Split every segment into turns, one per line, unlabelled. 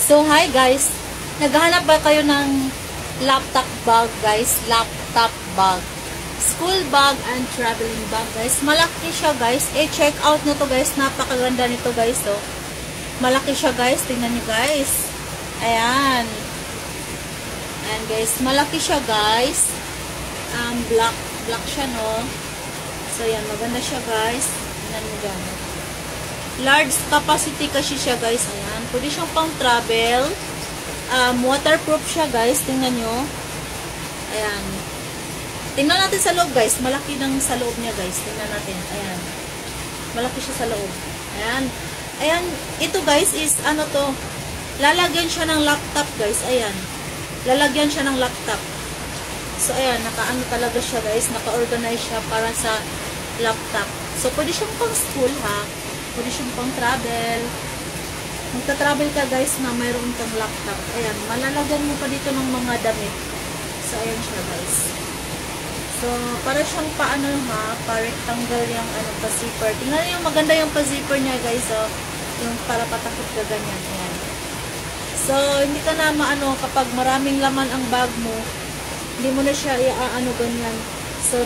So, hi guys. Naghahanap ba kayo ng laptop bag, guys? Laptop bag. School bag and traveling bag, guys. Malaki siya, guys. Check out nyo to, guys. Napakaganda nito, guys. So, malaki siya, guys. Tingnan nyo, guys. Ayan. Ayan, guys. Malaki siya, guys. Black siya, no? So, ayan. Maganda siya, guys. Tingnan nyo dyan. Large capacity kasi siya, guys. Ayan. Pwede siyang pang travel. Waterproof siya, guys. Tingnan nyo. Ayan. Tingnan natin sa loob, guys. Malaki ng sa loob niya, guys. Tingnan natin. Ayan. Malaki siya sa loob. Ayan. Ayan. Ito, guys, is ano to. Lalagyan siya ng laptop, guys. Ayan. Lalagyan siya ng laptop. So, ayan. Nakaano talaga siya, guys. Naka-organize siya para sa laptop. So, pwede siyang pang school, ha. Pwede siyang pang travel. Magta-travel ka, guys, na mayroon kang laptop. Ayan. Malalagyan mo pa dito ng mga damit. So, ayan siya, guys. So, para siyang paano, ha. Pa-rectangle yung pa-zipper. Tingnan yung maganda yung pa-zipper niya, guys. So, yung para patakot ka ganyan. Ayan. So, hindi ka na kapag maraming laman ang bag mo, hindi mo na siya ganyan. So,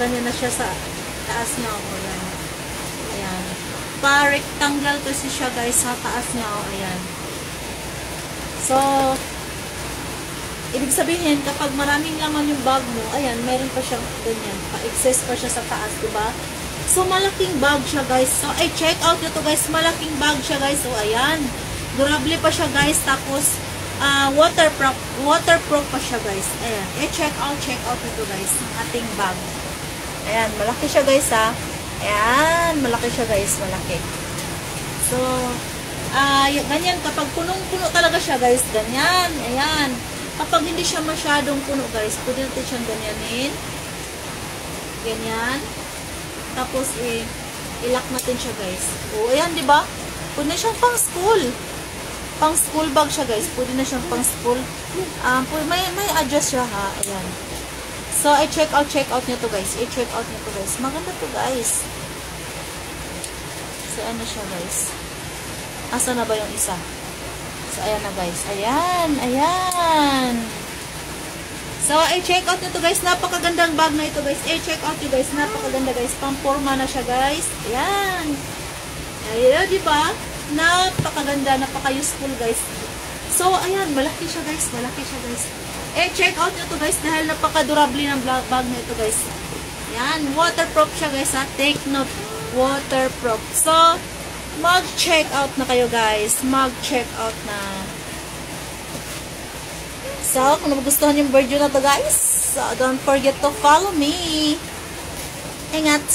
ganyan na siya sa taas niya. Ayan. Ayan. Pa-rectangle kasi siya, guys, sa taas niya. Ayan. So, ibig sabihin, kapag maraming laman yung bag mo, ayan, meron pa siyang ganyan. Pa-excess pa siya sa taas, diba? So, malaking bag siya, guys. So, check out nyo to, guys. Malaking bag siya, guys. So, ayan. Durable pa siya, guys. Tapos, waterproof pa siya, guys. Ayan. Check out nito, guys. Ang ating bag. Ayan. Malaki siya, guys, ha. Ayan. Malaki siya, guys. Malaki. So, ganyan. Kapag punong-puno talaga siya, guys. Ganyan. Ayan. Kapag hindi siya masyadong puno, guys, pwede natin siyang ganyanin. Ganyan. Tapos, ilak natin siya, guys. O, ayan, diba? Pwede na siyang pang school. Pang school bag siya, guys. Pwede na siyang pang school. May adjust siya, ha. Ayan. So, check out nyo to, guys. Check out nyo to, guys. Maganda to, guys. So, ano siya, guys. Asa na ba yung isa? So, ayan na, guys. Ayan. So, check out nyo to, guys. Napakagandang bag na ito, guys. Check out nyo, guys. Napakaganda, guys. Pang-forma na siya, guys. Ayan. Ayan, diba? Napakaganda, napaka-useful, guys. So, ayan, malaki siya, guys. Malaki siya, guys. Check out nyo to, guys, dahil napaka-durable ng bag na ito, guys. Ayan, waterproof siya, guys, ha. Take note, waterproof. So, mag-check out na kayo, guys. Mag-check out na. So, kung nagustuhan yung video na to, guys, so don't forget to follow me. Ingat!